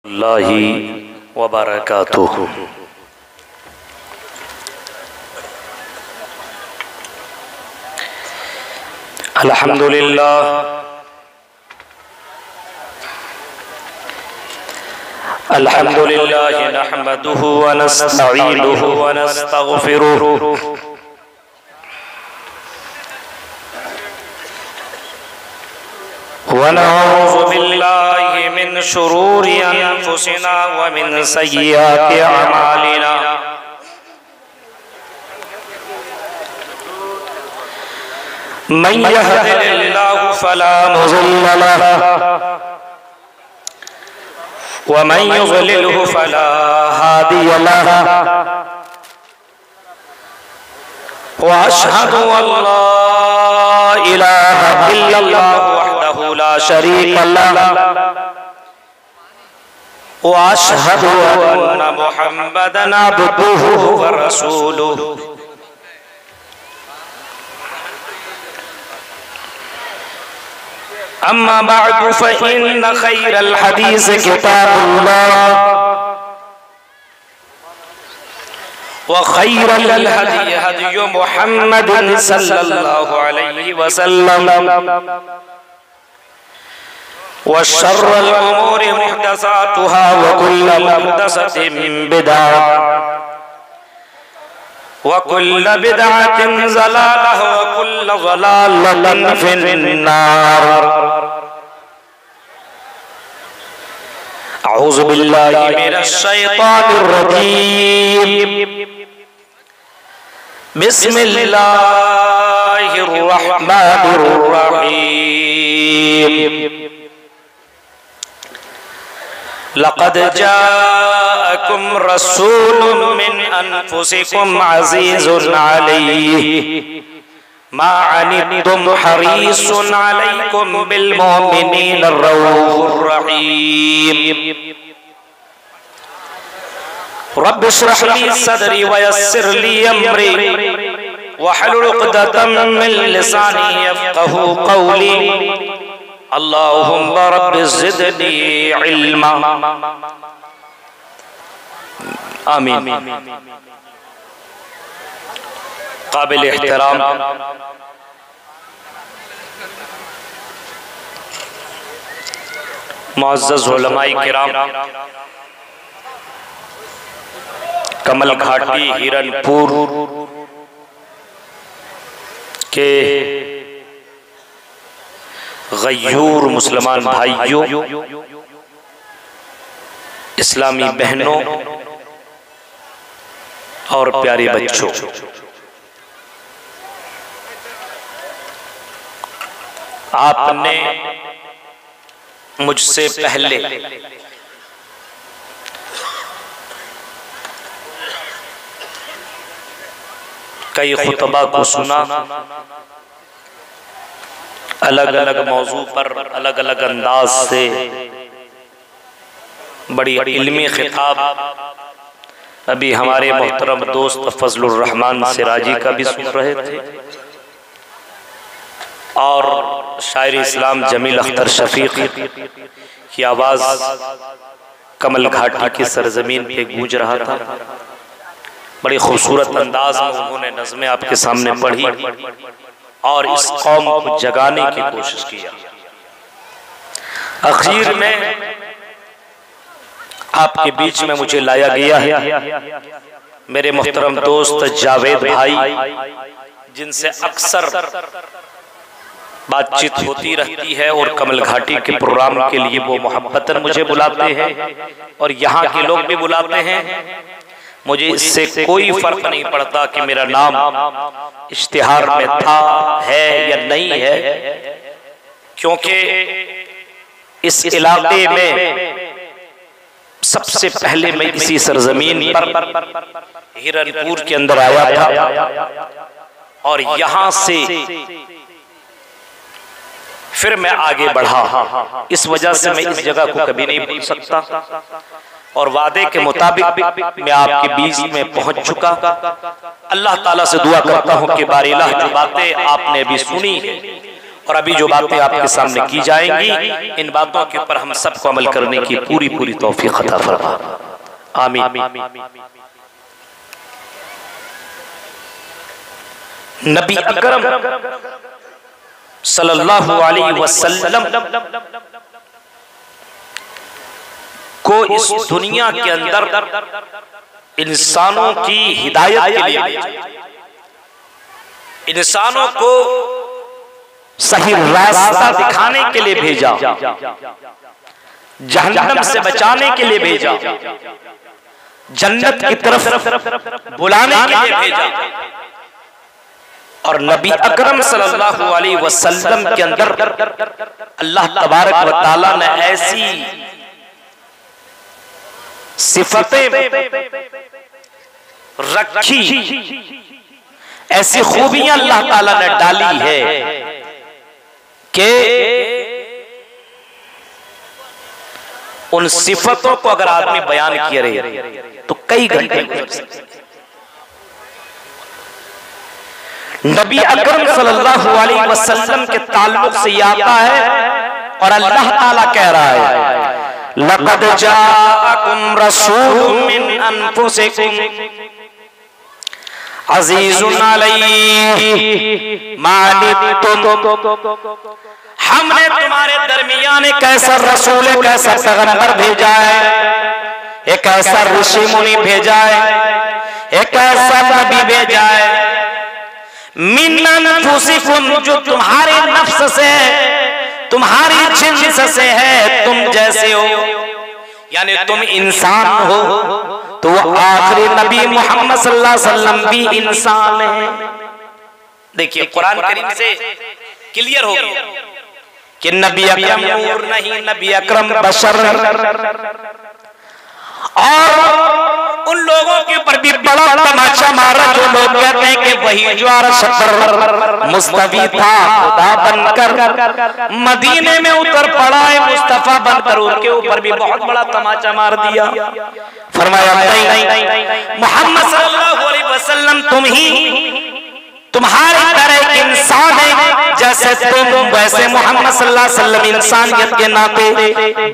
अल्लाहि व बरकातुहू। अल्हम्दुलिल्लाह अल्हम्दुलिल्लाह नहमदुहु व नस्तईनुहु व नस्तगफिरुहु व नऊज़ु बिल्लाहि मिन शुरूरि अनफुसिना व मिन सय्यिआति अमालिना। मन यहदिहिल्लाहु फला मुज़िल्ल लहु व मन युज़लिलहु फला हादिय लहु व अशहदु अल्ला इलाहा इल्लल्लाहु वहदहु ला शरीक लहु व अशहदु अन्ना मुहम्मदन अब्दुहु व रसूलुहु। अम्मा बअदु फ़इन्न खैरल हदीस किताबुल्लाह व खैरल हदी हदी मुहम्मदिन सल्लल्लाहु अलैहि वसल्लम व शर्रल उमूरि मुहदसातुहा व कुल्लु मुहदसतिन बिदअह व कुल्लु बिदअतिन ज़लालह व कुल्लु ज़लालतिन फिन्नार। अऊज़ु बिल्लाहि मिनश शैतानिर रजीम। बिस्मिल्लाहिर रहमानिर रहीम। लक़द जाअकुम रसूलुम मिन अनफुसिकुम अज़ीज़ुन अलैहि मा अनित्तुम हरीसुन अलैकुम बिल मुमिनीना रऊफ़ुर रहीम। रब्बि इश्रह ली सदरी व यस्सिर ली अमरी वहलुल उक़दतम मिन लिसानी यफ़क़हू क़ौली। अल्लाहुम्मा रब्बि ज़िदनी इल्मा। आमीन। काबिल एहतराम मुअज़्ज़ज़ उलमाए किराम, कमल घाटी हिरनपुर के गयूर मुसलमान भाइयों, इस्लामी बहनों और प्यारे बच्चों, आपने मुझसे पहले कई खुतबा को सुना, अलग अलग मौजू पर अलग अलग अंदाज से बड़ी इल्मी खिताब अभी हमारे मोहतरम दोस्त फजलुर रहमान सिराजी का भी सुन रहे थे और शायर इस्लाम जमील अख्तर शफीक की आवाज़ कमल घाटी की सरजमीन पे गूंज रहा था। बड़ी खूबसूरत अंदाज में उन्होंने नज़्में आपके सामने पढ़ी और इस कौम को जगाने की कोशिश किया। आखिर में आपके बीच में मुझे लाया गया है मेरे मोहतरम दोस्त जावेद भाई, जिनसे अक्सर बातचीत होती रहती है और कमल घाटी के प्रोग्राम के लिए वो मोहब्बतन मुझे बुलाते हैं और यहाँ के लोग भी बुलाते हैं। मुझे इससे कोई फर्क नहीं पड़ता कि मेरा नाम इश्तिहार में था, है या नहीं है, क्योंकि इस इलाके में सबसे पहले मैं इसी सरजमीन पर हिरनपुर के अंदर आया था और यहाँ से फिर मैं आगे बढ़ा। इस वजह से मैं इस जगह को कभी नहीं भूल सकता और वादे के मुताबिक मैं आपके बीच में पहुंच चुका। अल्लाह ताला से दुआ करता हूं कि बारिलाह जो बातें आपने अभी सुनी और अभी जो बातें आपके सामने की जाएंगी, इन बातों के ऊपर हम सबको अमल करने की पूरी पूरी तौफीक अता फरमा। आमीन। नबी अकरम सल्लल्लाहु अलैहि वसल्लम को इस दुनिया के अंदर इंसानों की हिदायत के लिए, इंसानों को सही रास्ता दिखाने के लिए भेजा, जहन्नम से बचाने के लिए भेजा, जन्नत की तरफ बुलाने के लिए भेजा। और नबी अकरम सल्लल्लाहु अलैहि वसल्लम के अंदर अल्लाह तबारक व तआला ने ऐसी सिफतें रखी, ऐसी खूबियां अल्लाह ताला ने डाली है कि उन सिफतों को अगर आदमी बयान किए रहे तो कई घंटे गुजर सकते। नबी अकरम सल्लल्लाहु अलैहि वसल्लम के ताल्लुक से यह आता है और अल्लाह ताला कह रहा है, लक़द जाअकुम रसूलुम मिन अनफुसिकुम अज़ीज़ुन अलैहि मा अनित्तुम। हमने तुम्हारे दरमियान एक ऐसा रसूल, एक ऐसा पैगंबर भेजा है, एक ऐसा ऋषि मुनि भेजा है, एक ऐसा नबी भेजा है, मिन अनफुसिकुम, जो तुम्हारे नफ्स से, तुम्हारी जिन्स से है, तुम जैसे हो, यानी तुम इंसान हो तो वो आखिरी नबी मोहम्मद सल्लल्लाहु अलैहि वसल्लम भी इंसान है। देखिए कुरान करीम से क्लियर हो गया कि नबी अकरम नूर नहीं, नबी अकरम बशर। और उन लोगों के ऊपर भी बड़ा तमाचा मारा जो लोग कहते हैं कि वही जो अरश मुस्तवी था खुदा बनकर मदीने में उतर पड़ा है, मुस्तफा बनकर उनके ऊपर भी बहुत बड़ा तमाचा मार दिया। फरमाया नहीं, मोहम्मद सल्लल्लाहु अलैहि वसल्लम तुम ही तुम्हारी तरह इंसान है, जैसे तुम वैसे मोहम्मद सल्लल्लाहु अलैहि वसल्लम इंसानियत के नाते,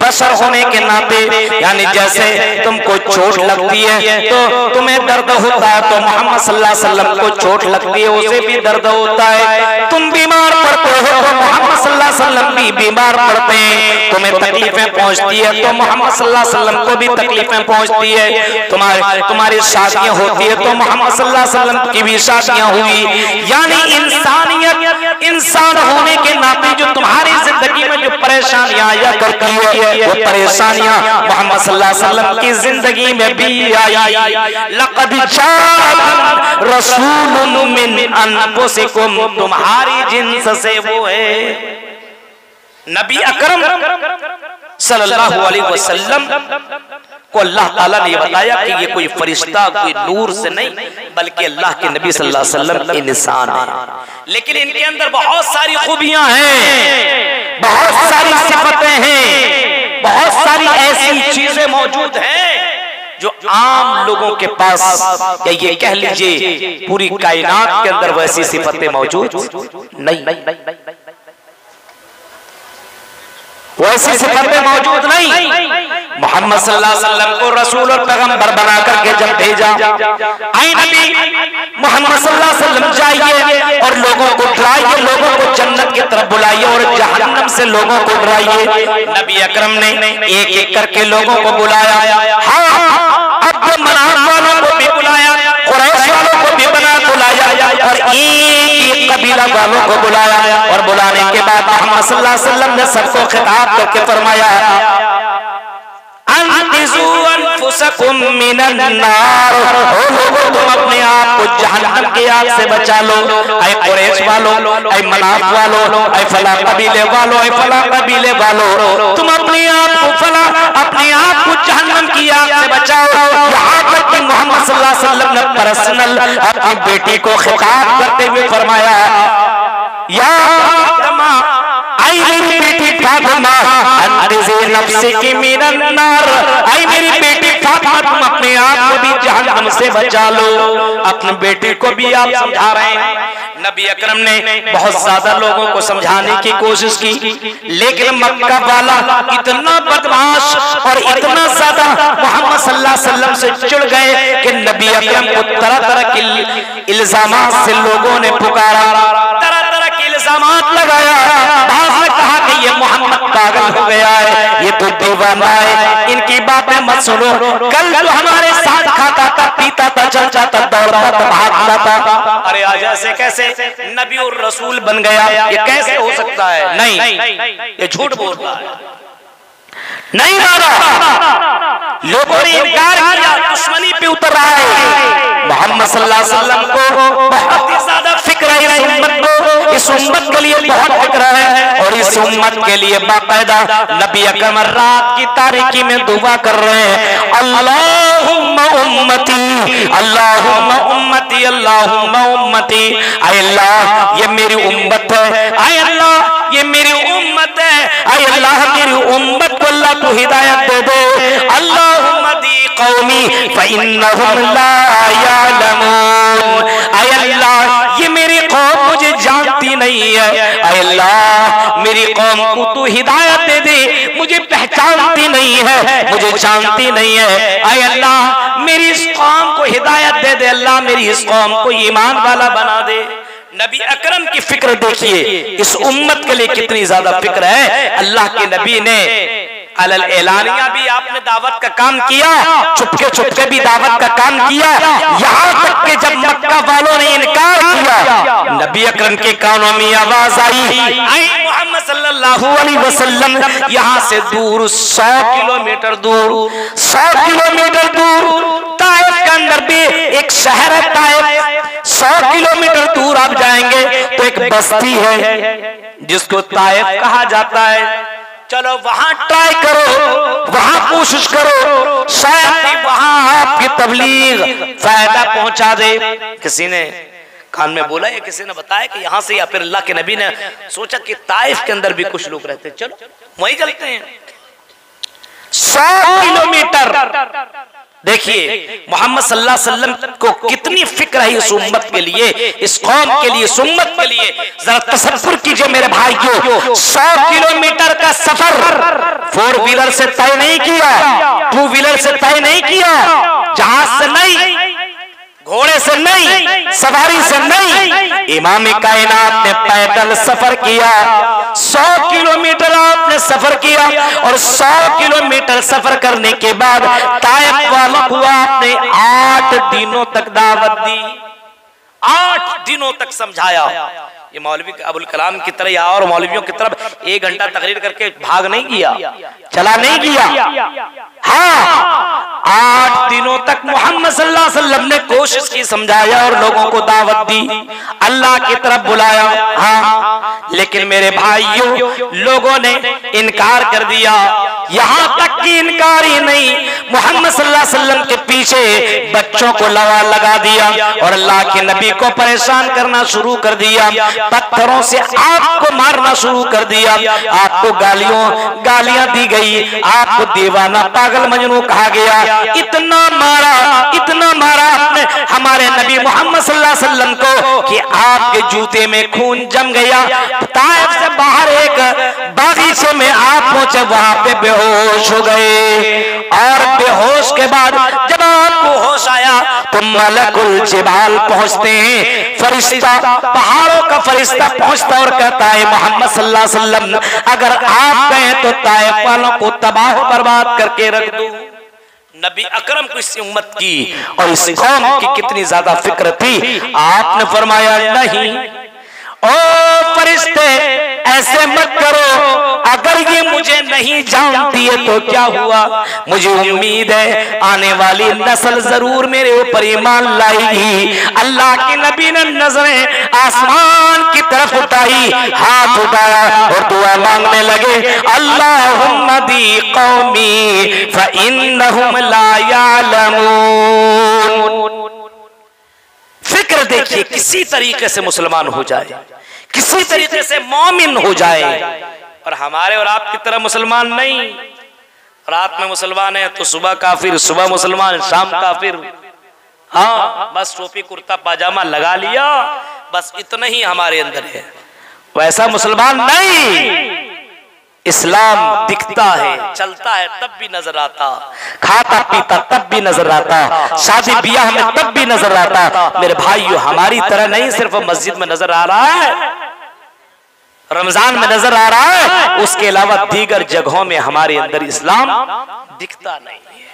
बशर होने के नाते, यानी जैसे तुमको चोट लगती है तो तुम्हें दर्द होता है, तो मोहम्मद सल्लल्लाहु अलैहि वसल्लम को चोट लगती है, उसे भी दर्द होता है। तुम बीमार पड़ते हो तो मोहम्मद सल्लल्लाहु अलैहि वसल्लम भी बीमार पड़ते हैं। तुम्हें तकलीफें पहुंचती है तो मोहम्मद सल्लल्लाहु अलैहि वसल्लम को भी तकलीफें पहुंचती है। तुम्हारी शादियां होती है तो मोहम्मद सल्लल्लाहु अलैहि वसल्लम की भी शादियां हुई। यानी इंसानियत, इंसान होने के नाते जो तुम्हारी जिंदगी में जो परेशानियां आया करती है, वो परेशानियां मोहम्मद सल्लल्लाहु अलैहि वसल्लम की जिंदगी में भी आई। लक़द जाअकुम रसूलुम मिन अनफुसिकुम, तुम्हारी जिन्स से वो है। नबी अकरम सल्लल्लाहु अलैहि वसल्लम को अल्लाह ताला ने बताया कि ये कोई फरिश्ता, कोई नूर से नहीं, बल्कि अल्लाह के नबी सल्लल्लाहु अलैहि वसल्लम इंसान है। लेकिन इनके अंदर बहुत सारी खूबियां हैं, बहुत सारी सिफतें हैं, बहुत सारी ऐसी चीजें मौजूद हैं जो आम लोगों के पास, या ये कह लीजिए पूरी कायनात के अंदर वैसी सिफतें मौजूद नहीं, वैसी सिफतें मौजूद नहीं। मोहम्मद सल्लल्लाहु अलैहि वसल्लम को रसूल और पैगंबर बना करके जब भेजा, आई नबी मोहम्मद सल्लल्लाहु अलैहि वसल्लम जाइए और लोगों को डराइए, लोगों को जन्नत की तरफ बुलाइए और जहन्नम से लोगों को डराइए। नबी अकरम ने एक एक करके लोगों को बुलाया। हाँ, अब मनान वालों को भी बुलाया, कुरैश वालों को भी बुलाया और एक कबीला वालों को बुलाया। और बुलाने के बाद मोहम्मद सल्लल्लाहु अलैहि वसल्लम ने सबको खिताब करके फरमाया, अनक़िज़ू अनफुसकुम मिनन नार, ओ लोगों तुम अपने आप को जहन्नम की आग से बचा लो। ऐ कुरैश वालों, ऐ मनाफ वालों, ऐ फला कबीले वालों, ऐ फला कबीले वालों, तुम अपने आप को जहन्नम की आग से बचाओ। यहाँ तक कि मोहम्मद सल्लल्लाहु अलैहि वसल्लम ने पर्सनल अपनी बेटी को खिताब करते हुए फरमाया, या फातिमा, आई मेरी बेटी फातिमा, अंक़िज़ी नफ़्सिकी मिनन नार, आई मेरी बेटी फातिमा, तुम अपने आप को भी जहन्नम से बचा लो। अपने बेटे को भी आप समझा रहे हैं। नबी अकरम ने बहुत ज्यादा लोगों को समझाने की कोशिश की, लेकिन मक्का वाला इतना बदमाश और इतना ज्यादा मोहम्मद सल्लल्लाहु अलैहि वसल्लम से चिढ़ गए कि नबी अकरम को तरह तरह के इल्जामात से लोगों ने पुकारा, तरह तरह के इल्जामात लगाया। बाहर कहा कि ये मोहम्मद पागल हो गया है, ये तो दीवाना है, इनकी बातें मत सुनो। कल तो हमारे साथ खाता था, पीता था, चलता था, दौड़ता था, भागता था। अरे आज ऐसे कैसे नबी और रसूल बन गया? ये कैसे हो सकता है? नहीं, ये झूठ बोल रहा है, नहीं माना। लोगों ने इनकार किया, दुश्मनी पे उतर रहा है। मोहम्मद सल्लल्लाहु अलैहि वसल्लम को बहुत ही ज्यादा फिक्र है इस उम्मत को, इस उम्मत के लिए बहुत फिक्र है। और इस उम्मत के लिए बाकायदा नबी अकरम रात की तारीकी में दुआ कर रहे हैं, अल्लाहुम्मा उम्मती, अल्लाहुम्मा उम्मती, अल्लाहुम्मा उम्मती। आय अल्लाह ये मेरी उम्मत है, आय अल्लाह ये मेरी उम्मत है, आय अल्लाह मेरी उम्मत को अल्लाह तू हिदायत दे दे। अल्लाहुम्मा दी कौमी फइन्नहुम ला यालमून। आय अल्लाह ये मेरी कौम मुझे जानती नहीं है, आय अल्लाह मेरी कौम को तू हिदायत दे दे, मुझे पहचानती नहीं है, मुझे जानती नहीं है। आय अल्लाह मेरी इस कौम को हिदायत दे दे, अल्लाह मेरी इस कौम को ईमान वाला बना दे। नबी अकरम की फिक्र देखिए, इस उम्मत के लिए कितनी ज्यादा फिक्र है। अल्लाह के नबी ने अलल एलानिया भी आपने दावत का काम किया, चुपके चुपके भी दावत का काम किया, यहाँ तक कि जब मक्का वालों ने इनकार किया, नबी अकरम के कानों में आवाज आई मोहम्मद सल्लल्लाहु अलैहि वसल्लम यहाँ से दूर 100 किलोमीटर दूर, 100 किलोमीटर दूर ताइफ के अंदर भी एक शहर है ताइफ, 100 किलोमीटर दूर आप जाएंगे तो एक बस्ती है जिसको ताइफ कहा जाता है। चलो वहां ट्राई करो, वहां कोशिश करो, शायद वहां आपकी तबलीग फायदा पहुंचा दे। किसी ने कान में बोला या किसी ने बताया कि यहाँ से, या फिर अल्लाह के नबी ने सोचा कि ताइफ के अंदर भी कुछ लोग रहते हैं, चलो वहीं चलते हैं। 100 किलोमीटर। देखिए मोहम्मद सल्लल्लाहु अलैहि वसल्लम को कितनी फिक्र है इस उम्मत के लिए, इस कौम के लिए, इस उम्मत के लिए। जरा तसव्वुर कीजिए मेरे भाइयों, 100 किलोमीटर का सफर 4 व्हीलर से तय नहीं किया, 2 व्हीलर से तय नहीं किया, जहाज से नहीं, घोड़े से नहीं, सवारी से नहीं, इमाम कायनात ने पैदल सफर किया। 100 किलोमीटर आपने सफर किया और 100 किलोमीटर सफर करने के बाद ताइफ वालों को आपने 8 दिनों तक दावत दी, 8 दिनों तक समझाया। ये मौलवी अबुल कलाम की तरह या और मौलवियों की तरफ 1 घंटा तकरीर करके भाग नहीं किया, चला नहीं किया। हाँ, 8 दिनों तक मोहम्मद सल्लल्लाहु अलैहि वसल्लम ने कोशिश की, समझाया और लोगों को दावत दी, अल्लाह की तरफ बुलाया। हाँ, लेकिन मेरे भाइयों लोगों ने इनकार कर दिया। यहाँ तक कि इनकार ही नहीं, मोहम्मद सल्लल्लाहु अलैहि वसल्लम के पीछे बच्चों को लगा दिया और अल्लाह के नबी को परेशान करना शुरू कर दिया, पत्थरों से आपको मारना शुरू कर दिया, आपको गालियां दी गई, आपको दीवाना पागल मजनू कहा गया। इतना मारा आपने हमारे नबी मोहम्मद सल्लल्लाहु अलैहि वसल्लम को कि आपके जूते में खून जम गया। ताइफ से बाहर एक बागीचे में आप पहुंचे, वहां पे बेहोश हो गए और बेहोश के बाद जब आपको होश आया तो मलकुल जिबाल पहुंचते हैं, फरिश्ता, पहाड़ों का फरिश्ता पहुंचता और कहता है मोहम्मद सल्लल्लाहु अलैहि वसल्लम अगर आप गए तो ताइफ वालों को तबाह बर्बाद करके रख दूं। नबी अकरम को इस उम्मत की और इस कौम की कितनी ज्यादा फिक्र थी। आपने फरमाया नहीं, ओ फरिश्ते ऐसे मत करो, अगर ये मुझे नहीं जानती है तो क्या हुआ, मुझे उम्मीद है आने वाली नस्ल जरूर मेरे ऊपर ईमान लाएगी। अल्लाह के नबी ने नजरें आसमान की तरफ उठाई, हाथ उठाया और दुआ मांगने लगे, अल्लाहुम्मा दी कौमी फइन्नहुम ला यालमून। फिक्र देखिए, किसी तरीके से मुसलमान हो जाए, किसी तरीके से मोमिन हो जाए। और हमारे और आपकी तरह मुसलमान नहीं, रात में मुसलमान है तो सुबह काफिर, सुबह मुसलमान शाम काफिर। हाँ बस टोपी कुर्ता पाजामा लगा लिया, बस इतना ही हमारे अंदर है। वैसा मुसलमान नहीं। इस्लाम दिखता है, चलता है तब भी नजर आता, खाता पीता तब भी नजर आता, शादी ब्याह में तब भी नजर आता। मेरे भाइयों, हमारी तरह नहीं सिर्फ मस्जिद में नजर आ रहा है, रमजान में नजर आ रहा है, उसके अलावा दीगर जगहों में हमारे अंदर इस्लाम दिखता नहीं है।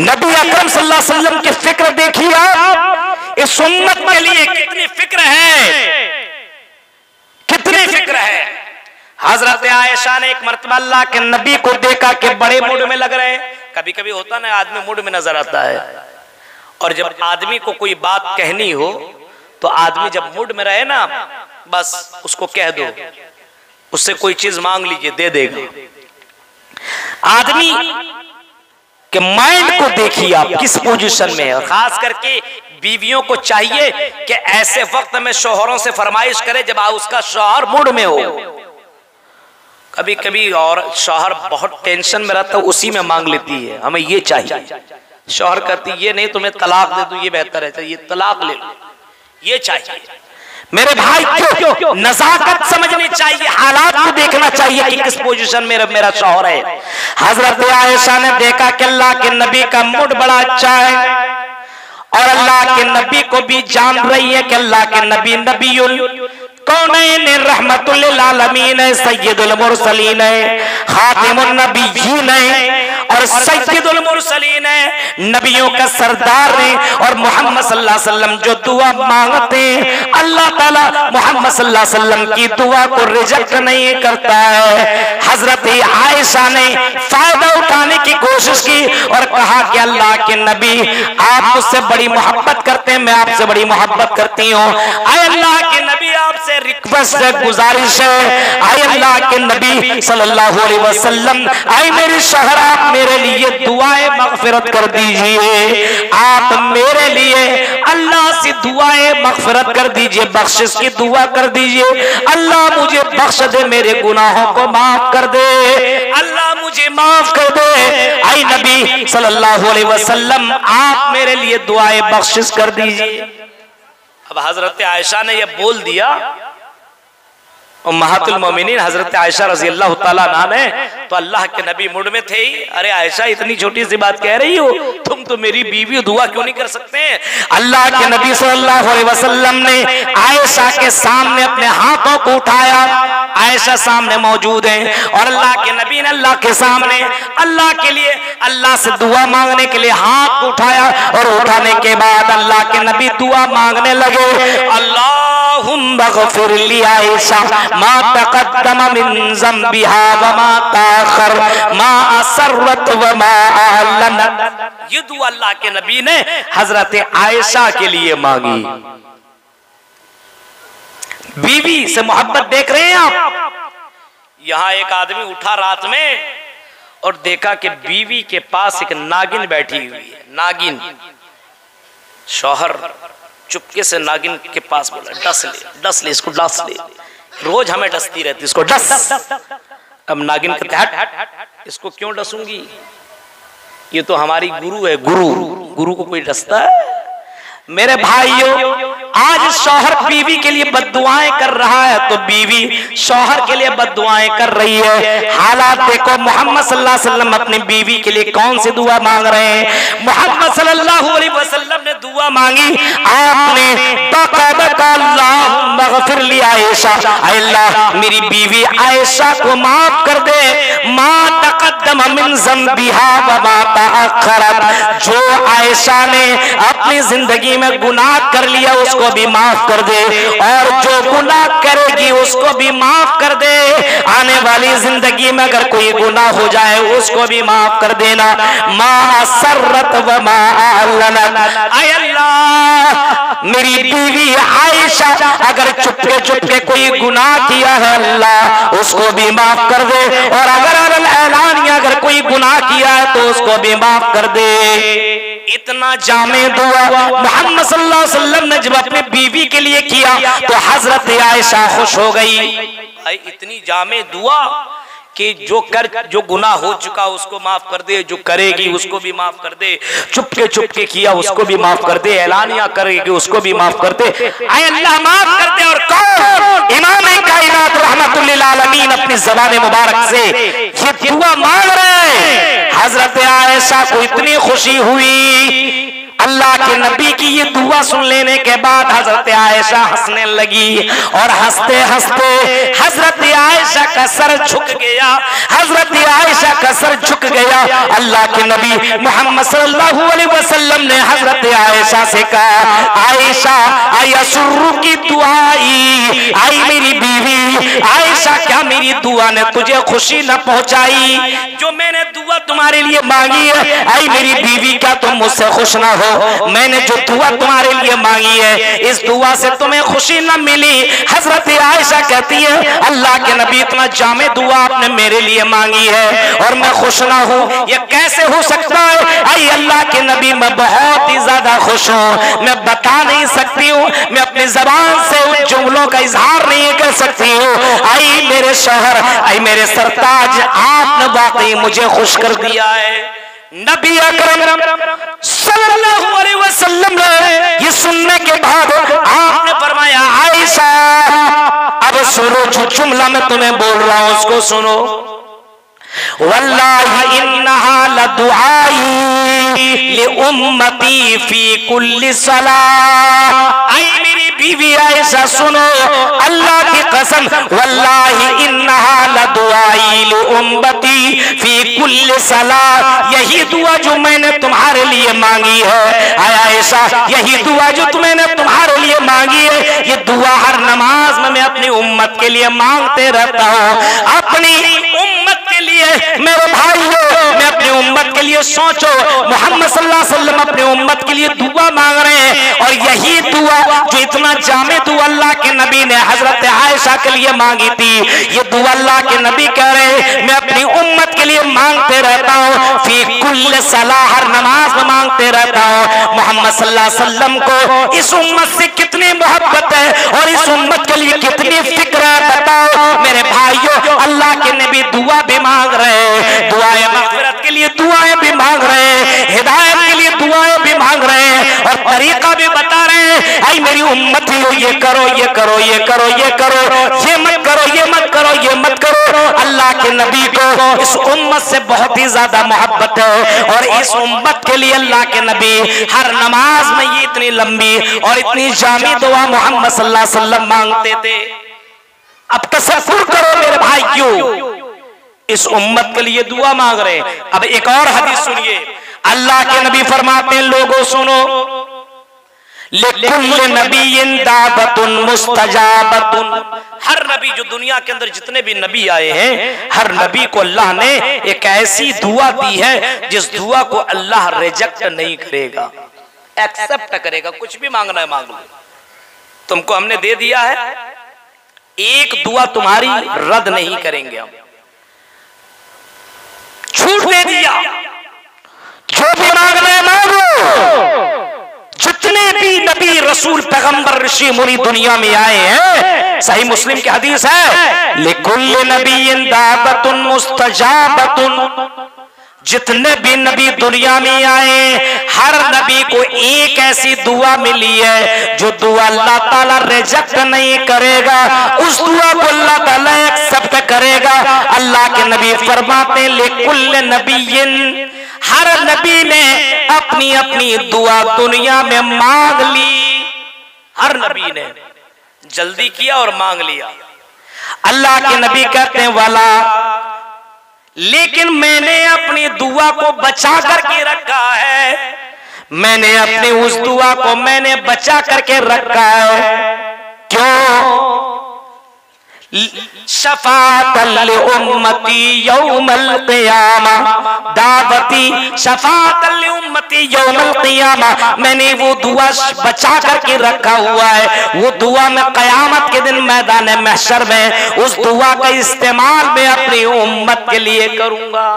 नबी अकरम सल्लल्लाहु अलैहि वसल्लम की फिक्र देखिए आप, इस उम्मत के लिए कितनी फिक्र है, कितनी फिक्र है। हजरत आयशा ने एक मर्तबा अल्लाह के नबी को देखा कि बड़े मूड में लग रहे हैं। कभी कभी होता ना, आदमी मूड में नजर आता है, और जब आदमी को कोई बात कहनी हो तो आदमी जब मूड में रहे ना, बस उसको कह दो, उससे कोई चीज मांग लीजिए, दे देगा। आदमी के माइंड को देखिए आप किस पोजीशन में है। खास करके बीवियों को चाहिए कि ऐसे वक्त में शौहरों से फरमाइश करे जब उसका शौहर मूड में हो। कभी कभी और शौहर बहुत टेंशन में रहता है, उसी में मांग लेती है, हमें ये चाहिए। शौहर कहती ये नहीं, तुम्हें तलाक दे दूं ये बेहतर है, ये तलाक ले लो, ये चाहिए। मेरे भाई क्यों नजाकत समझनी चाहिए, हालात को देखना चाहिए कि किस पोजीशन में मेरा शौहर है। हजरत आयशा ने देखा कि अल्लाह के नबी का मूड बड़ा अच्छा है, और अल्लाह के नबी को भी जान रही है कि अल्लाह के नबी नबीउल कौनैन रहमतुल लिल आलमीन है, सय्यदुल मुरसलीन है, खातिमुन नबिय्यीन है, और सय्यदुल मुरसलीन है, नबियों का सरदार है। और मोहम्मद सल्लल्लाहु अलैहि वसल्लम जो दुआ मांगते हैं, अल्लाह ताला मोहम्मद सल्लल्लाहु अलैहि वसल्लम की दुआ को रिजेक्ट नहीं करता है। हजरत आयशा ने फायदा उठाने की कोशिश की और कहा कि अल्लाह के नबी आप मुझसे बड़ी मोहब्बत करते हैं, मैं आपसे बड़ी मोहब्बत करती हूँ। आए अल्लाह के नबी आपसे रिक्वेस्ट है, गुजारिश है, आए अल्लाह के नबी सल्लल्लाहु अलैहि वसल्लम, आए मेरे शौहर आप मेरे लिए दुआए मगफिरत कर दीजिए, आप मेरे लिए अल्लाह से दुआए मगफिरत कर दीजिए, बख्शिश की दुआ कर दीजिए। अल्लाह मुझे बख्श दे, मेरे गुनाहों को माफ कर दे, अल्लाह मुझे माफ कर दे। आए नबी सल्लल्लाहु अलैहि वसल्लम आप मेरे लिए दुआए बख्शिश कर दीजिए। अब हजरत आयशा ने यह बोल दिया, उम्महातुल मोमिनीन हजरत आयशा रजी अल्लाह ताला अन्हा ने, तो अल्लाह के नबी मूड में थे ही, अरे आयशा इतनी छोटी सी बात कह रही हो, तुम तो मेरी बीवी, दुआ क्यों नहीं कर सकते हैं। अल्लाह के नबी सल्लल्लाहु अलैहि वसल्लम ने आयशा के सामने अपने हाथों को उठाया, आयशा सामने मौजूद है, और अल्लाह के नबी ने अल्लाह के सामने अल्लाह के लिए अल्लाह से दुआ मांगने के लिए हाथ को उठाया, और उठाने के बाद अल्लाह के नबी दुआ मांगने लगे, अल्लाहुम्मा गफिर ली आयशा मा तक़द्दम मिन ज़म्बिहा व मा तअख़र मा असरत व मा अअलनत। ये दुआ अल्लाह के नबी ने हजरत आयशा के लिए मांगी। बीवी से मोहब्बत देख रहे हैं आप। यहां एक आदमी उठा रात में और देखा कि बीवी के पास एक नागिन बैठी हुई है। नागिन, शौहर चुपके से नागिन के पास बोला, डस ले इसको, डस ले, रोज हमें डसती रहती, इसको डस। अब नागिन कहते हट, इसको क्यों डसूंगी, ये तो हमारी गुरु है, गुरु को कोई डसता है। मेरे भाइयों, आज शौहर बीवी के लिए बद्दुआएं कर रहा है तो बीवी शौहर के लिए बद्दुआएं कर रही है। हालात देखो, मोहम्मद सल्लल्लाहु अलैहि वसल्लम अपनी बीवी के लिए कौन सी दुआ मांग रहे हैं। मोहम्मद सल्लल्लाहु अलैहि वसल्लम ने दुआ मांगी, आपने अल्लाहुम्मा गफिर ली आयशा, अल्लाह मेरी बीवी आयशा को माफ कर दे, मा तक़द्दम मिन ज़म्बिहा व मा तअख़रत, जो आयशा ने अपनी जिंदगी में गुनाह कर लिया उसको भी माफ कर दे, और जो गुनाह करेगी उसको भी माफ कर दे। आने वाली जिंदगी में अगर कोई गुनाह हो जाए उसको भी माफ कर देना। मा असरत व मा अअलनत, आय अल्लाह मेरी बीवी आयशा अगर चुपके चुपके कोई गुनाह किया है अल्लाह उसको भी माफ कर दे, और अगर ऐलानिया अगर कोई गुनाह किया है तो उसको भी माफ कर दे। इतना जामे दुआ मोहम्मद सल्लल्लाहु अलैहि वसल्लम ने जब अपने बीवी के लिए किया तो हजरत आयशा खुश हो गई। भाई इतनी जामे दुआ कि जो गुनाह हो चुका उसको माफ कर दे, जो करेगी उसको भी माफ कर दे, चुपके चुपके किया उसको भी माफ कर दे, ऐलानिया करेगी उसको भी माफ कर दे। आए अल्लाह माफ कर दे। और कौन? इमाम कायनात रहमतुल लिल आलमीन अपनी ज़बान मुबारक से ये दुआ मांग रहे हैं। हजरत आयशा को इतनी खुशी हुई, अल्लाह के नबी की ये दुआ सुन लेने के बाद हजरत आयशा हंसने लगी और हंसते हंसते हजरत आयशा का सर झुक गया। हजरत आयशा का सर झुक गया। अल्लाह के नबी मोहम्मद सल्लल्लाहु अलैहि वसल्लम ने हजरत आयशा से कहा, आयशा आयसुर्रु की दुआई, आई मेरी बीवी आयशा, क्या मेरी दुआ ने तुझे खुशी न पहुंचाई? जो मैंने दुआ तुम्हारे लिए मांगी है, आई मेरी बीवी, क्या तुम मुझसे खुश ना हो? मैंने जो दुआ तुम्हारे लिए मांगी है, इस दुआ से तुम्हें खुशी न मिली। हजरत आयशा कहती है, अल्लाह के नबी, इतना जामे दुआ आपने मेरे लिए मांगी है और मैं खुश ना हूँ, ये कैसे हो सकता है? आई अल्लाह के नबी, मैं बहुत ही ज्यादा खुश हूँ, मैं बता नहीं सकती हूँ, मैं अपनी जबान से उन जुमलों का इजहार नहीं कर सकती हूँ। आई मेरे शौहर, आई मेरे सरताज, आपने वाकई मुझे खुश कर दिया है। नबी अकरम सल्लल्लाहु अलैहि वसल्लम ने ये सुनने के बाद आपने फरमाया, आयशा अब सुनो, जो जुमला मैं तुम्हें बोल रहा हूं उसको सुनो। वल्लाहि इन्नहा लदुआई li उम्मती फी कुल्ली सलाह। आई मेरी बीवी आयशा सुनो, अल्लाह की कसम, वल्लाहि इन्नहा लदुआई li उम्मती फी कुल्ली सलाह। यही दुआ जो मैंने तुम्हारे लिए मांगी है, आयशा, यही दुआ जो मैंने तुम्हारे लिए मांगी है, ये दुआ हर नमाज में मैं अपनी उम्मत के लिए मांगते रहता हूँ। अपनी उम्मत के लिए मेरे भाइयों, मैं अपनी उम्मत के लिए सोचो, मोहम्मद सल्लल्लाहु अलैहि वसल्लम अपनी उम्मत के लिए दुआ मांग रहे हैं और यही दुआ जो इतना जामे दुआ अल्लाह के नबी ने हजरत आयशा के लिए मांगी थी, ये दुआ अल्लाह के नबी कह रहे हैं मैं अपनी उम्मत के लिए मांगते रहता हूँ। फी कुल्ल सलाह, हर नमाज में मांगते रहता हूँ। मोहम्मद सल्लल्लाहु अलैहि वसल्लम को इस उम्मत से कितनी मोहब्बत है और इस उम्मत के लिए कितनी फिक्र है, बताओ मेरे भाइयों। अल्लाह के नबी दुआ भी मांग रहे हैं, दुआएं मग़फ़िरत के लिए दुआएं भी मांग रहे हैं, हिदायत के लिए दुआएं भी मांग रहे हैं और तरीका भी बता रहे हैं। आई मेरी उम्मतियों, ये करो, ये करो, ये करो, ये करो, ये मत करो, ये मत करो, ये मत करो। अल्लाह के नबी को इस उम्मत से बहुत ही ज्यादा मोहब्बत है और इस उम्मत के लिए अल्लाह के नबी हर नमाज में ये इतनी लंबी और इतनी जामी दुआ मोहम्मद सल्लल्लाहु अलैहि वसल्लम मांगते थे। अब तसव्वुर करो मेरे भाइयों, इस उम्मत के लिए दुआ मांग रहे हैं। अब एक और हदीस सुनिए, अल्लाह के नबी फरमाते हैं, लोगों सुनो, लिकुल्लि नबिय्यिन दावतुन मुस्तजाबतुन। हर नबी, जो दुनिया के अंदर जितने भी नबी आए हैं, हर नबी को अल्लाह ने एक ऐसी दुआ दी है जिस दुआ को अल्लाह रिजेक्ट नहीं करेगा, एक्सेप्ट करेगा। कुछ भी मांगना है मांग लो, तुमको हमने दे दिया है, एक दुआ तुम्हारी रद्द नहीं करेंगे हम, छूट दे दिया, जो भी मांगना है मांगो। जितने भी नबी रसूल पैगंबर ऋषि मुनि दुनिया में आए हैं, सही मुस्लिम की हदीस है, लिकुल्लि नबिय्यिन दावतुन मुस्तजाबतुन। जितने भी नबी दुनिया में आए, हर नबी को एक ऐसी दुआ मिली है जो दुआ अल्लाह ताला रिजेक्ट नहीं करेगा, उस दुआ को अल्लाह ताला एक्सेप्ट करेगा। अल्लाह के नबी फरमाते हैं, लिकुल्लि नबिय्यिन, हर नबी ने अपनी अपनी दुआ दुनिया में मांग ली। हर नबी ने जल्दी किया और मांग लिया। अल्लाह के नबी कहते हैं, वाला लेकिन मैंने अपनी दुआ को बचा करके रखा है, मैंने अपनी उस दुआ को मैंने बचा करके रखा है। क्यों? शफाअतल उम्मती यौमल क़ियामा, दावती शफाअतल उम्मती यौमल क़ियामा। मैंने वो दुआ बचा करके रखा हुआ है, वो दुआ मैं क़यामत के दिन मैदान महशर में उस दुआ का इस्तेमाल मैं अपनी उम्मत के लिए करूंगा।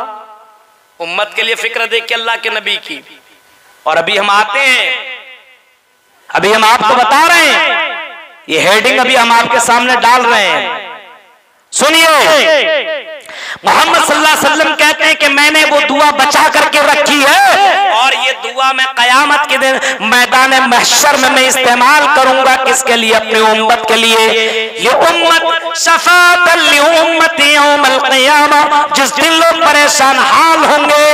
उम्मत के लिए फिक्र देख के अल्लाह के नबी की। और अभी हम आते हैं, अभी हम आपको बता रहे हैं, ये हेडिंग अभी हम आपके सामने डाल रहे हैं, सुनिए। मोहम्मद सल्लल्लाहु अलैहि वसल्लम कहते हैं कि मैंने वो दुआ बचा करके रखी है और ये दुआ मैं कयामत के दिन मैदान महशर में मैं इस्तेमाल करूंगा। किसके लिए? अपनी उम्मत के लिए। ये उम्मत शफाअतन लि उम्मती यौमल क़ियामा, जिस दिन लोग परेशान हाल होंगे,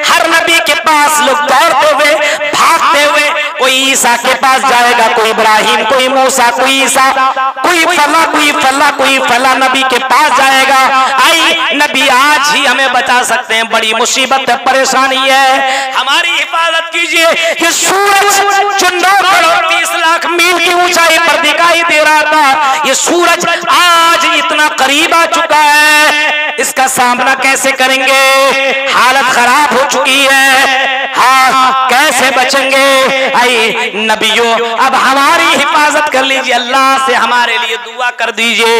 हर नबी के पास लोग दौड़ते हुए भागते हुए, कोई ईसा के पास जाएगा, कोई इब्राहिम, कोई मूसा, कोई ईसा, कोई फला, कोई फला, कोई फला नबी के पास जाएगा। आई नबी आज ही हमें बचा सकते हैं, बड़ी मुसीबत है, परेशानी है, हमारी हिफाजत कीजिए। ये सूरज जो 9 करोड़ 30 लाख मील की ऊंचाई पर दिखाई दे रहा था, ये सूरज आज इतना करीब आ चुका है, इसका सामना कैसे करेंगे? हालत खराब हो चुकी है, हाँ कैसे बचेंगे? आई नबियों, अब हमारी हिफाजत कर लीजिए, अल्लाह से हमारे लिए दुआ कर दीजिए,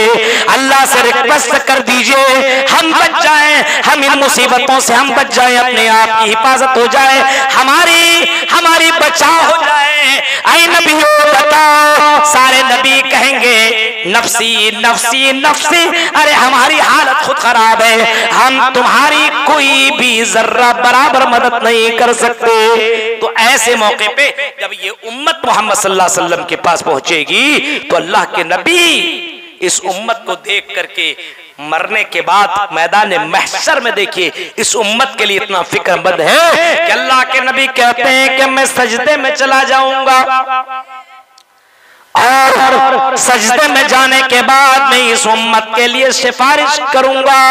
अल्लाह से रिक्वेस्ट कर दीजिए, हम बच जाएं, हम इन मुसीबतों से हम बच जाएं, अपने आप की हिफाजत हो जाए, हमारी बचाव हो जाए। आई नबियों बताओ, सारे नबी कहेंगे नफ्सी नफ्सी नफ्सी, अरे हमारी हालत खुद खराब है, हम तुम्हारी कोई भी जर्रा बराबर मदद नहीं कर सकते। तो ऐसे मौके पे जब ये उम्मत मोहम्मद सल्लल्लाहु अलैहि वसल्लम के पास पहुंचेगी, तो अल्लाह के नबी इस उम्मत को देख करके मरने के बाद मैदान महशर में देखिए, इस उम्मत के लिए इतना फिक्रमंद है कि अल्लाह के नबी कहते हैं कि मैं सजदे में चला जाऊंगा और सजदे में जाने के बाद मैं इस उम्मत के लिए सिफारिश करूंगा,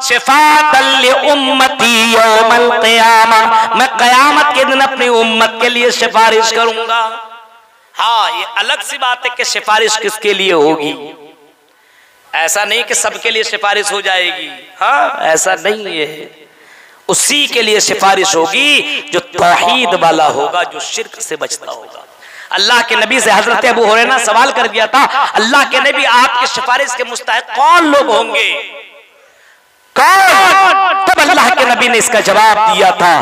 शिफाअतन लि उम्मती यौमल क़ियामा, मैं क़यामत के दिन अपनी उम्मत के लिए सिफारिश करूंगा। हाँ, ये अलग सी बात है कि सिफारिश किसके लिए होगी, ऐसा नहीं कि सबके लिए सिफारिश हो जाएगी, हाँ ऐसा नहीं है, उसी के लिए सिफारिश होगी जो तौहीद वाला होगा, जो शिर्क से बचता होगा। अल्लाह के नबी से हजरत अबू हुरैरा सवाल कर दिया था, अल्लाह के नबी आपकी सिफारिश के मुस्तहिक कौन लोग होंगे, कौन? तब अल्लाह के नबी ने इसका जवाब दिया था,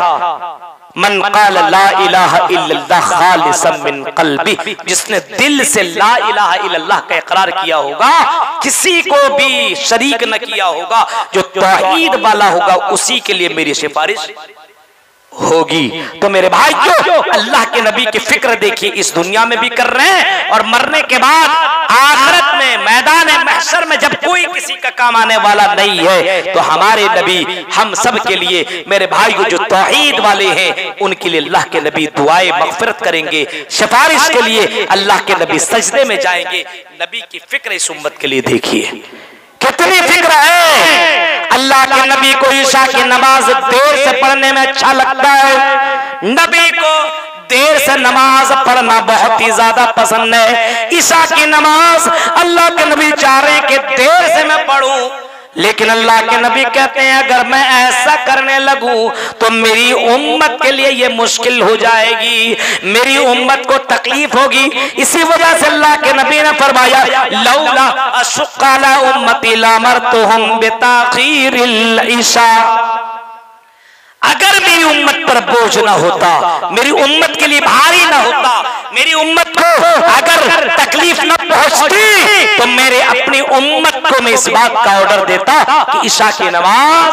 मन क़ाल ला इलाहा इल्लल्लाह खालिसन मिन क़ल्बी, जिसने दिल से ला इलाहा इल्लल्लाह का इकरार किया होगा, किसी को भी शरीक न किया होगा, जो तौहीद वाला होगा, उसी के लिए मेरी सिफारिश होगी। तो मेरे भाइयों, अल्लाह के नबी की फिक्र देखिए, इस दुनिया में भी कर रहे हैं और मरने के बाद आखिरत में मैदान महशर में जब कोई किसी का काम आने वाला नहीं है, तो हमारे नबी हम सब के लिए, मेरे भाइयों जो तौहीद वाले हैं, उनके लिए अल्लाह के नबी दुआए मगफिरत करेंगे, सिफारिश के लिए अल्लाह के नबी सजदे में जाएंगे। नबी की फिक्र इस उम्मत के लिए देखिए कितनी फिक्र है। अल्लाह के नबी को ईशा की नमाज देर से पढ़ने में अच्छा लगता है, नबी को देर से नमाज पढ़ना बहुत ही ज्यादा पसंद है। ईशा की नमाज अल्लाह के नबी चाह रहे हैं कि देर से मैं पढ़ूं, लेकिन अल्लाह के नबी कहते हैं अगर मैं ऐसा करने लगूं तो मेरी उम्मत के लिए ये मुश्किल हो जाएगी, मेरी उम्मत को तकलीफ होगी। इसी वजह से अल्लाह के नबी ने फरमाया, लौला अशुक्का अला उम्मती लअमरतुहुम बिताखीरिल इशा, अगर मेरी उम्मत पर बोझ ना होता, मेरी उम्मत के लिए भारी ना होता, मेरी उम्मत को अगर तकलीफ न पहुंचती, तो मेरे अपनी उम्मत को मैं इस बात का ऑर्डर देता कि इशा की नमाज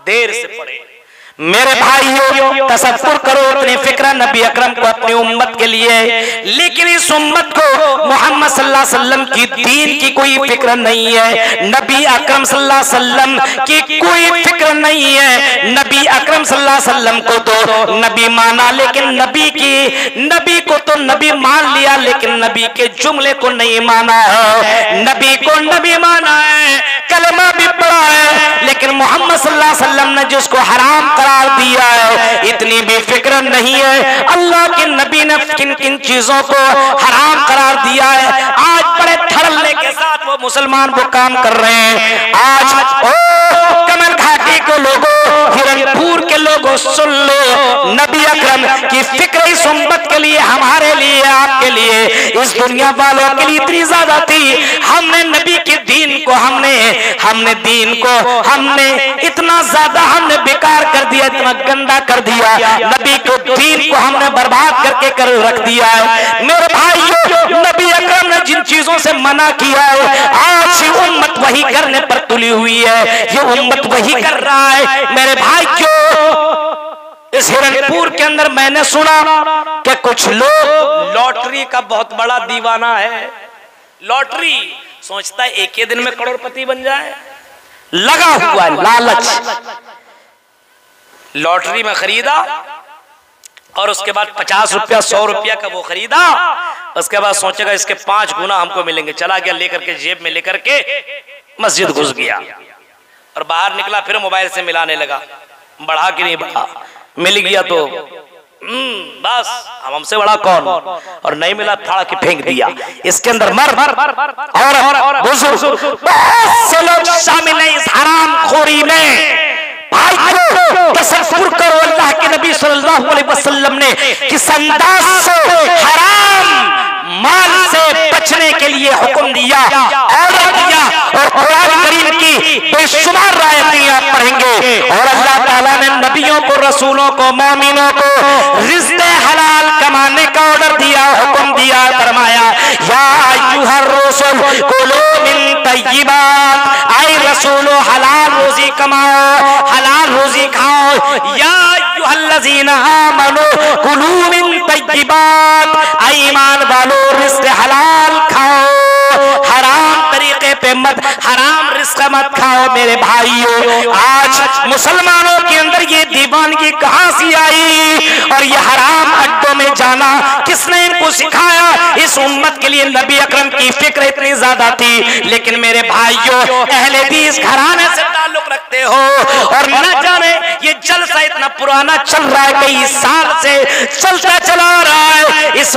देर से पढ़े। मेरे भाइयों, तसव्वुर करो इतनी फिक्र नबी अकरम को अपनी उम्मत के लिए, लेकिन इस उम्मत को मोहम्मद सल्लल्लाहु अलैहि वसल्लम की दीन की कोई फिक्र नहीं है, नबी अकरम सल्लल्लाहु अलैहि वसल्लम की कोई फिक्र नहीं है। नबी अकरम सल्लल्लाहु अलैहि वसल्लम को तो नबी माना, लेकिन नबी को तो नबी मान लिया, लेकिन नबी के जुमले को नहीं माना है। नबी को नबी माना है, कलमा भी पढ़ा है, लेकिन मोहम्मद सल्लल्लाहु अलैहि वसल्लम ने जिसको हराम करार दिया है, इतनी भी फिक्र नहीं है। अल्लाह के नबी ने किन किन चीजों को हराम करार दिया है, आज बड़े धड़ल्ले के साथ वो मुसलमान वो काम कर रहे हैं। आज ओ कमल घाटी के लोगों, हिरनपुर के लोगों, सुन लो, नबी अकरम की फिक्र इस उम्मत के लिए, हमारे लिए, आपके लिए, इस दुनिया वालों के लिए इतनी ज्यादा थी। हमने नबी के दीन को हमने दीन को हमने इतना ज्यादा हमने बेकार कर दिया, इतना गंदा कर दिया, नबी के दीन को हमने बर्बाद करके कर रख दिया है। मेरे भाइयों, नबी अकरम ने जिन चीजों से मना किया है, आज उम्मत वही करने पर तुली हुई है, ये उम्मत वही कर रहा है। मेरे भाई क्यों इस हिरनपुर के अंदर मैंने सुना कि कुछ लोग लॉटरी का बहुत बड़ा दीवाना है। लॉटरी सोचता है एक ही दिन में करोड़पति बन जाए, लगा हुआ है लालच। लॉटरी में खरीदा और उसके बाद 50 रुपया 100 रुपया का वो खरीदा, उसके बाद सोचेगा इसके 5 गुना हमको मिलेंगे, चला गया लेकर के जेब में लेकर के मस्जिद घुस गया और बाहर निकला फिर मोबाइल से मिलाने लगा, बढ़ा कि नहीं बढ़ा, मिल गया तो बस हम हमसे बड़ा कौन, और नहीं मिला फाड़ के फेंक दिया। इसके अंदर मर और बुजुर्ग से लोग शामिल है इस हराम खोरी में। भाई को तसव्वुर करो, अल्लाह के नबी सल्लल्लाहु अलैहि वसल्लम ने किस अंदाज से हराम माल से बचने के लिए हुक्म दिया, ऑर्डर दिया, और कुरान करीम की बेशुमार आयतें आप पढ़ेंगे। और अल्लाह ताला ने नबियों को, रसूलों को, मोमिनों को रिज़्क़ हलाल कमाने का ऑर्डर दिया, हुक्म दिया, फरमाया या अय्युहर रसूल कुलू मिन तय्यिबात, ऐ रसूलो हलाल रोजी कमाओ, हलाल रोजी खाओ। या अय्युहल्लज़ीना आमनू कुलू मिन तय्यिबात, ऐ ईमान वालो रिज़्क़ हलाल खाओ, हराम तरीके पे मत, हराम रिज़्क़ मत खाओ। मेरे भाइयों, आज मुसलमानों के अंदर ये दीवानगी कहां से आई और ये हराम अड्डों में जाना किसने इनको सिखाया? इस उम्मत के लिए नबी अकरम की फिक्र इतनी ज्यादा थी, लेकिन मेरे भाइयों अहले हदीस घराने से ताल्लुक रखते हो और न जाने ये जलसा इतना पुराना चल रहा है, कई साल से चलता चला रहा है। इस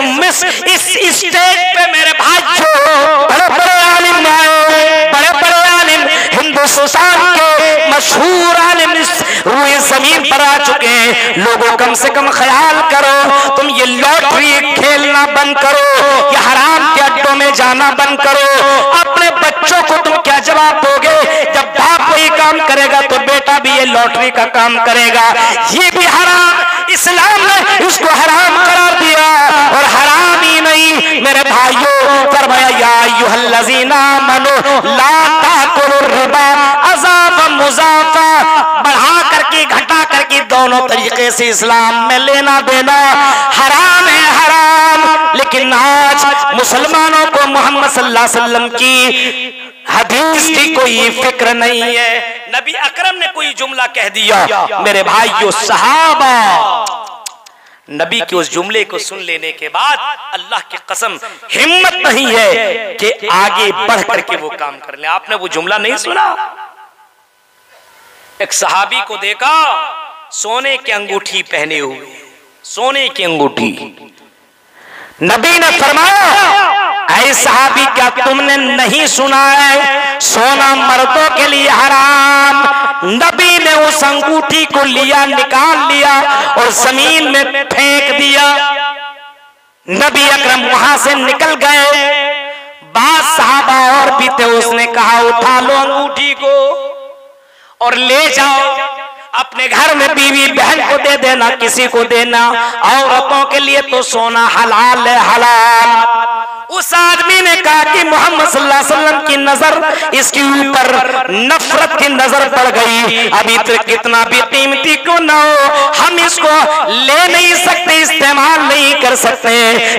स्टेज पे मेरे भाइयों बड़े बड़े आलिम आए, बड़े बड़े आलिम हिंदुस्तान के मशहूर आलिम रूए जमीन पर आ चुके हैं। लोगों कम से कम ख्याल करो, तुम ये लॉटरी खेलना बंद करो, ये हराम के अड्डों में जाना बंद करो। अपने बच्चों को तुम क्या जवाब दोगे? जब बाप वही काम करेगा तो बेटा भी ये लॉटरी का काम करेगा। ये भी हराम, इस्लाम ने इसको हराम करार दिया। और हराम ही नहीं मेरे भाइयों, फरमाया या अय्युहल्लज़ीना आमनू ला ताकुलुर रिबा अज़ाफ़ा मुज़ाफ़ा, बढ़ा करके घटा करके दोनों तरीके से इस्लाम में लेना देना हराम है, हराम। लेकिन आज मुसलमानों को मोहम्मद सल्लल्लाहु अलैहि वसल्लम की हदीस की कोई फिक्र नहीं है। नबी अकरम ने कोई जुमला कह दिया, मेरे भाइयों सहाबा नबी के उस जुमले को सुन लेने के बाद अल्लाह की कसम हिम्मत नहीं है कि आगे बढ़ करके वो काम कर ले। आपने वो जुमला नहीं सुना? एक सहाबी को देखा सोने की अंगूठी पहने हुए, सोने की अंगूठी। नबी ने फरमाया ऐ सहाबी क्या तुमने नहीं सुना है सोना मर्दों के लिए हराम? नबी ने उस अंगूठी को लिया, निकाल लिया और जमीन में फेंक दिया। नबी अकरम वहां से निकल गए, बाद सहाबा और भी थे, उसने कहा उठा लो अंगूठी को और ले जाओ अपने घर में, बीवी बहन को दे देना, किसी को देना। औरतों के लिए तो सोना हलाल है, हलाल। उस आदमी ने कहा कि मोहम्मद सल्लल्लाहु अलैहि वसल्लम की नजर इसके ऊपर नफरत की नजर पड़ गई। अभी तो कितना भी कीमती क्यों ना हो, हम इसको ले नहीं सकते, इस्तेमाल नहीं कर सकते।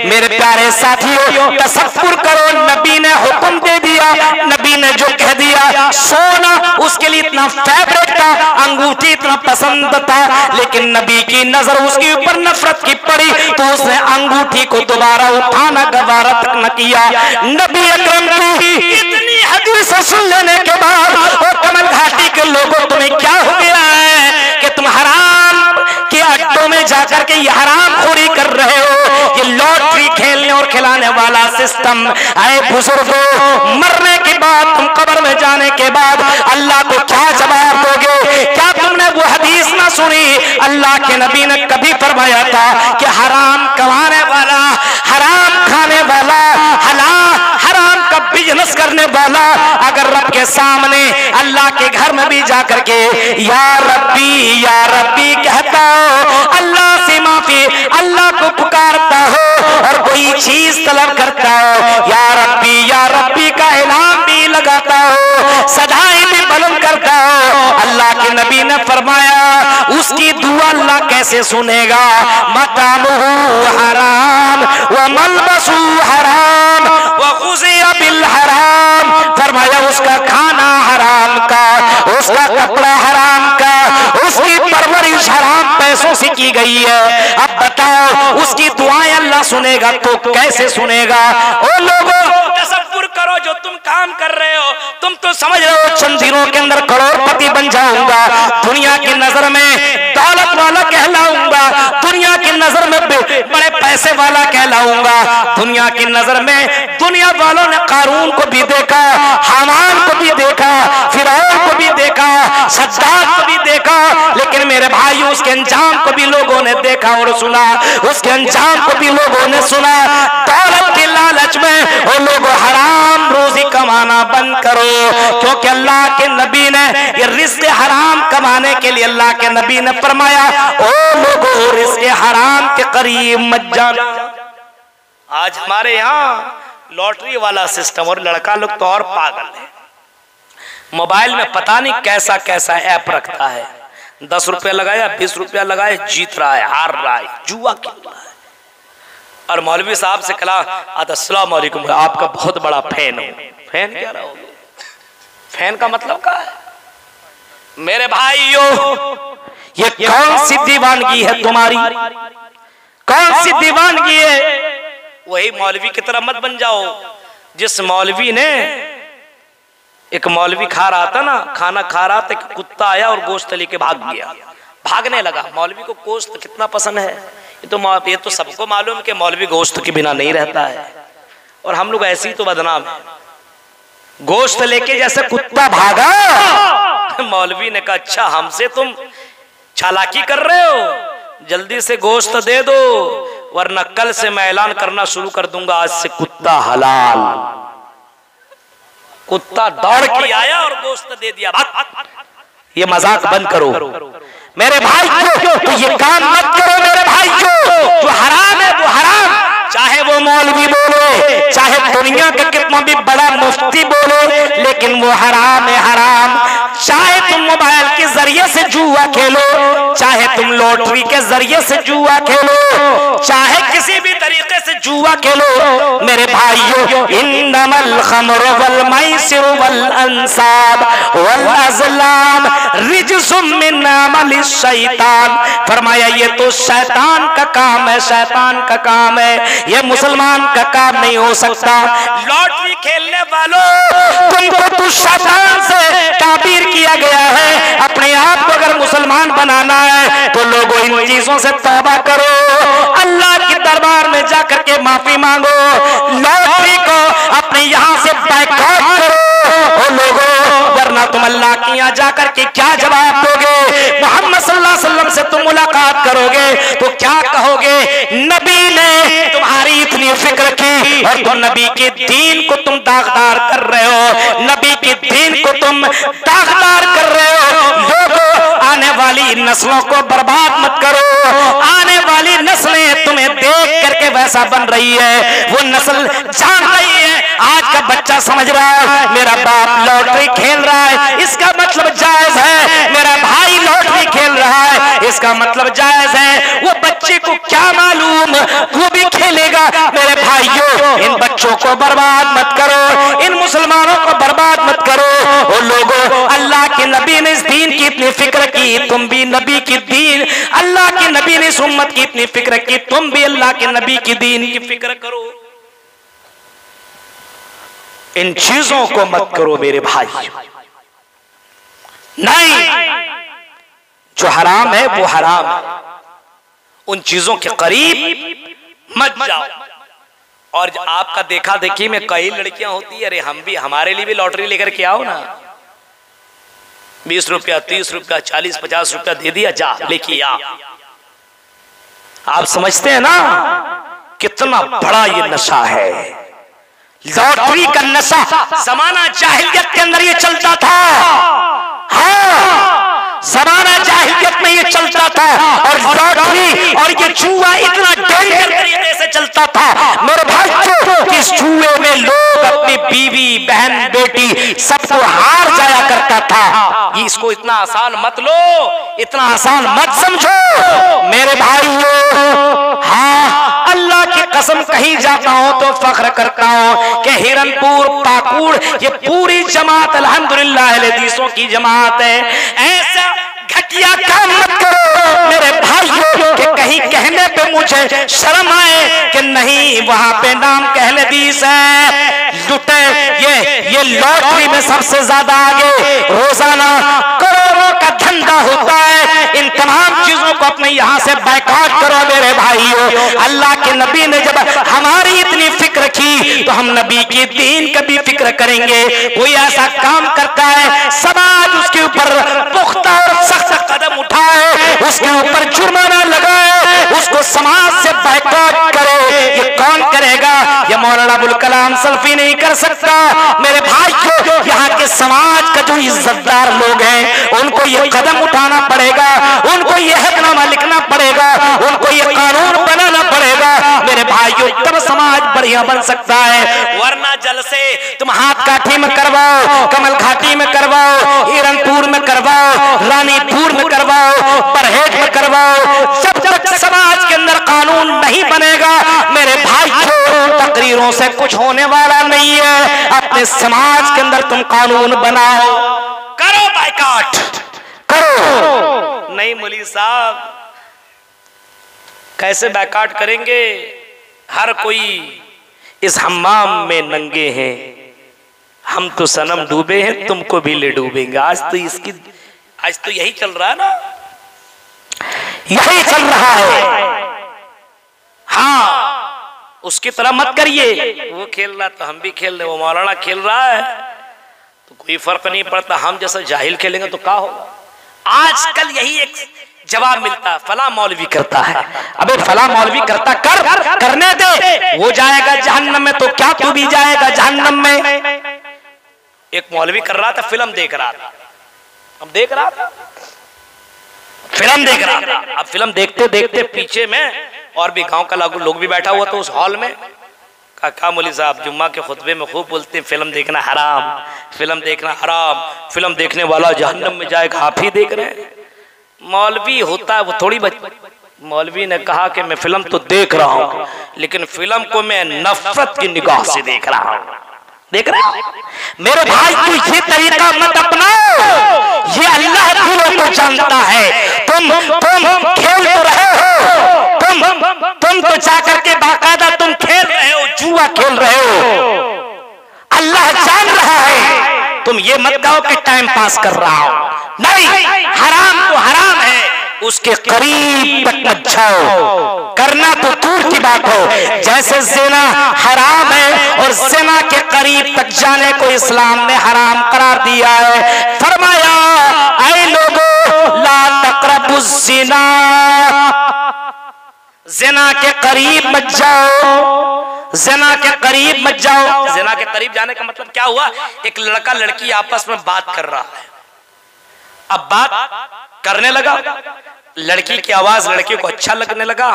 मेरे प्यारे साथियों तसव्वुर करो, नबी ने हुक्म दे दिया, नबी ने जो कह दिया, सोना उसके लिए इतना फेवरेट था, अंगूठी इतना पसंद था, लेकिन नबी की नजर उसके ऊपर नफरत की पड़ी तो उसने अंगूठी को दोबारा उठाना गवारा तक न किया। नबी अकरम की इतनी हदीस सुन लेने के बाद और कमल घाटी के लोगों तुम्हें क्या हो गया है कि तुम हराम के अड्डों में जाकर के ये हराम खोरी कर रहे हो? ये लॉटरी खेलने और खिलाने वाला सिस्टम। आए बुजुर्गों, मरने के बाद तुम कब्र में जाने के बाद अल्लाह को क्या जवाब दोगे? क्या तुमने वो हदीस ना सुनी? अल्लाह के नबी ने कभी फरमाया था कि हराम कमाने वाला, हराम खाने वाला, हराम का बिजनेस करने वाला अगर रब के सामने अल्लाह के घर में भी जाकर के या रब्बी कहता हो, अल्लाह से माफी, अल्लाह को पुकारता हो और कोई चीज तलब करता हो, या सदाएं भी बुलंद करता हो। अल्लाह के नबी ने फरमाया उसकी दुआ अल्लाह कैसे सुनेगा? मतामुहु हराम व मलबसु हराम व गुज़िया बिल हराम। फरमाया उसका खाना हराम का, उसका कपड़ा हराम का, उसकी परवरिश हराम पैसों से की गई है। अब बताओ उसकी दुआएं अल्लाह सुनेगा तो कैसे सुनेगा? ओ लोगों तसव्वुर करो जो तुम काम कर रहे हो, तुम तो समझ रहे हो चंद दिनों के अंदर करोड़पति बन जाऊंगा, दुनिया की नजर में दौलत वाला कहलाऊंगा, दुनिया की नजर में बड़े पैसे वाला कहलाऊंगा। दुनिया की नजर में दुनिया वालों ने कारून को भी देखा, हामान को भी देखा, फिरौन को भी देखा, सद्दाद को भी देखा, लेकिन मेरे भाइयों उसके अंजाम को भी लोगों ने देखा और सुना, उसके अंजाम को भी लोगों ने सुना। दौलत के लालच में वो लोग हराम रोजी कमाना बंद करो, क्योंकि अल्लाह के नबी ने ये रिज़्क़ हराम कमाने के लिए अल्लाह के नबी ने फरमाया ओ लोगों रिज़्क़ हराम के करीब मत जाना। आज हमारे यहाँ लॉटरी वाला सिस्टम, और लड़का लोग तो और पागल है, मोबाइल में पता नहीं कैसा कैसा ऐप रखता है, 10 रुपया लगाया 20 रुपया लगाया, जीत रहा है, हार रहा है, जुआ खेल रहा है। और मौलवी साहब से कहा अस्सलाम वालेकुम, आपका बहुत बड़ा फैन हूं। फैन क्या रहोगे? फैन का मतलब क्या है? मेरे भाइयों ये कौन सी दीवानगी है तुम्हारी? कौन सी दीवानगी है? वही मौलवी की तरह मत बन जाओ जिस मौलवी ने, एक मौलवी खा रहा था ना, खाना खा रहा था, एक कुत्ता आया और गोश्त लेके भाग गया, भागने लगा। मौलवी को गोश्त कितना पसंद है ये तो सबको मालूम कि मौलवी गोश्त के बिना नहीं रहता है, और हम लोग ऐसे ही तो बदनाम है। गोश्त लेके जैसे कुत्ता भागा, मौलवी ने कहा अच्छा हमसे तुम चालाकी कर रहे हो, जल्दी से गोश्त दे दो वरना कल से मैं ऐलान करना शुरू कर दूंगा आज से कुत्ता हलाल। कुत्ता दौड़ के आया और गोश्त दे दिया। ये मजाक बंद करो मेरे भाई, तो ये काम मत करो मेरे भाई। जो हराम है वो हराम, चाहे वो मौलवी बोले, चाहे दुनिया का कितना भी बड़ा मुफ्ती बोले, लेकिन वो हराम है हराम। चाहे तुम मोबाइल के जरिए से जुआ खेलो, चाहे तुम लॉटरी के जरिए से जुआ खेलो, चाहे किसी भी तरीके से जुआ खेलो मेरे भाइयों, इन्नमल खम्रु वल मैसिरु वल अंसाब वल अज़लाम रिज्सुम मिन अमलि शैतान। फरमाया ये तो शैतान का काम है, शैतान का काम है, ये मुसलमान का काम नहीं हो सकता। लॉटरी खेलने वालों तुमको तो शैतान से ताबीर किया गया है, अपने आप को अगर मुसलमान बनाना है तो लोगों इन चीजों से तौबा करो, अल्लाह के दरबार में जाकर के माफी मांगो, लॉटरी को अपने यहाँ से बायकॉट करो लोगों, वरना तुम अल्लाह के यहाँ जाकर के क्या जवाब दोगे? मोहम्मद सल्लल्लाहु अलैहि वसल्लम से तुम मुलाकात करोगे तो क्या कहोगे? नबी ने तुम्हारी इतनी फिक्र की और तुम नबी के दीन को तुम दागदार कर रहे हो, नबी के दीन को तुम दागदार कर रहे हो। लोगों आने वाली नस्लों को बर्बाद मत करो, आने वाली नस्लें तुम्हें देख करके वैसा बन रही है, वो नस्ल जान रही है। आज का बच्चा समझ रहा है मेरा बाप लॉटरी खेल रहा है इसका मतलब जायज है, मेरा भाई लॉटरी खेल रहा है इसका मतलब जायज है। वो बच्चे को क्या मालूम, वो भी खेलेगा। मेरे भाइयों इन बच्चों को बर्बाद मत करो, इन मुसलमानों को बर्बाद मत करो। वो लोगों अल्लाह के नबी ने इस दीन की इतनी फिक्र की, तुम भी नबी की दीन, अल्लाह के नबी ने इस उम्मत की इतनी फिक्र की, तुम भी अल्लाह के नबी की दीन की फिक्र करो। इन चीजों को मत करो मेरे भाई, नहीं, जो हराम है वो हराम है, उन चीजों के करीब मत जाओ। और आपका देखा देखी में कई लड़कियां होती है, अरे हम भी, हमारे लिए भी लॉटरी लेकर के आओ ना, 20 रुपया 30 रुपया 40-50 रुपया दे दिया, जा लेके आ। आप समझते हैं ना कितना बड़ा ये नशा है, लॉटरी का नशा। जमाना जाहिलियत के अंदर ये चलता था, हाँ जमाना जाहिलियत में ये चलता था, और लॉटरी और ये जुआ इतना डेंजर तरीके से चलता था मेरे भाइयों, इस जुए में लोग अपनी बीवी बहन बेटी सबको हार जाया करता था। इसको इतना आसान मत लो, इतना आसान मत समझो मेरे भाइयों। हाँ, अल्लाह की कसम कहीं जाता हूं तो फख्र करता हूं कि हिरनपुर पाकुड़ ये पूरी जमात अल्हम्दुलिल्लाह हदीसों की जमात है। ऐसा घटिया काम मत करो मेरे भाइयों कि कहीं कहने पे मुझे शर्म आए कि नहीं वहां पे नाम अहले हदीस है। लुटे ये लॉटरी में सबसे ज्यादा आगे, रोजाना करोड़ों का धंधा होता है। इन तमाम चीजों को अपने यहाँ से बायकॉट करो मेरे भाइयों। अल्लाह के नबी ने जब हमारी इतनी फिक्र की तो हम नबी की दीन का भी फिक्र करेंगे। कोई ऐसा काम करता है, समाज उसके ऊपर पुख्ता और सख्त कदम उठाए, उसके ऊपर जुर्माना लगाए, उसको समाज से बायकॉट करे। ये कौन करेगा? ये मौलाना अबुल कलाम सल्फी नहीं कर सकता मेरे भाइयों। यहाँ के समाज का जो इज्जतदार लोग हैं उनको ये कदम उठाना पड़ेगा, उनको ये हकनामा लिखना पड़ेगा, उनको ये कानून बनाना पड़ेगा मेरे भाइयों, तब समाज बढ़िया बन सकता है। वरना जलसे तुम हाथ काठी में करवाओ, कमल घाटी में करवाओ, हिरनपुर में करवाओ, रानीपुर में करवाओ, परहेज में करवाओ, जब तक समाज के अंदर कानून नहीं बनेगा मेरे भाइयों तकरीरों से कुछ होने वाला नहीं है। अपने समाज के अंदर तुम कानून बनाओ, करो बायकॉट करो। नहीं मौलवी साहब कैसे बायकॉट करेंगे? हर कोई इस हम्माम में नंगे हैं, हम तो सनम डूबे हैं, तुमको भी ले डूबेंगे। आज तो यही चल रहा है ना, यही चल रहा है। हाँ, उसकी तरह मत करिए। वो खेल रहा तो हम भी खेल रहे, वो मौलाना खेल रहा है तो कोई फर्क नहीं पड़ता। हम जैसा जाहिल खेलेंगे तो क्या होगा? आजकल यही एक जवाब मिलता है, फला मौलवी करता है। अबे फला मौलवी करता, करने दे, वो जाएगा जहन्नम में तो क्या तू भी जाएगा जहन्नम में? एक मौलवी कर रहा था, फिल्म देख रहा था, अब देख रहा था फिल्म देख रहा था। अब फिल्म देखते देखते पीछे में और भी गांव का लोग भी बैठा हुआ था उस हॉल में। कहा मौलवी साहब जुम्मा के खुतबे में खूब बोलते हैं फिल्म देखना हराम, फिल्म देखना हराम, फिल्म देखने वाला जहन्नम में जाएगा, आप ही देख रहे हैं। मौलवी होता है वो थोड़ी मौलवी ने कहा कि मैं फिल्म तो देख रहा हूँ लेकिन फिल्म को मैं नफरत की निगाह से देख रहा हूँ। देख रहे मेरे भाई, तू ये तरीका मत अपनाओ, ये अल्लाह दिलों को जानता है। तुम खेल तो रहे हो, तुम तो जाकर के बाकायदा तुम खेल रहे हो, जुआ खेल रहे हो, अल्लाह जान रहा है। तुम ये मत कहो कि टाइम पास कर रहा हो, नहीं, हराम तो हराम है, उसके करीब तक मत जाओ। करना तो दूर की बात हो, जैसे ज़िना हराम है और ज़िना के करीब तक जाने को इस्लाम ने हराम करार दिया है। फरमाया ऐ लोगों ला तक़रबुज़ ज़िना, ज़िना के करीब मत जाओ, ज़िना के करीब मत जाओ। ज़िना के करीब जाने का मतलब क्या हुआ? एक लड़का लड़की आपस में बात कर रहा है, अब बात करने लगा, लड़की की आवाज लड़के को अच्छा लगने लगा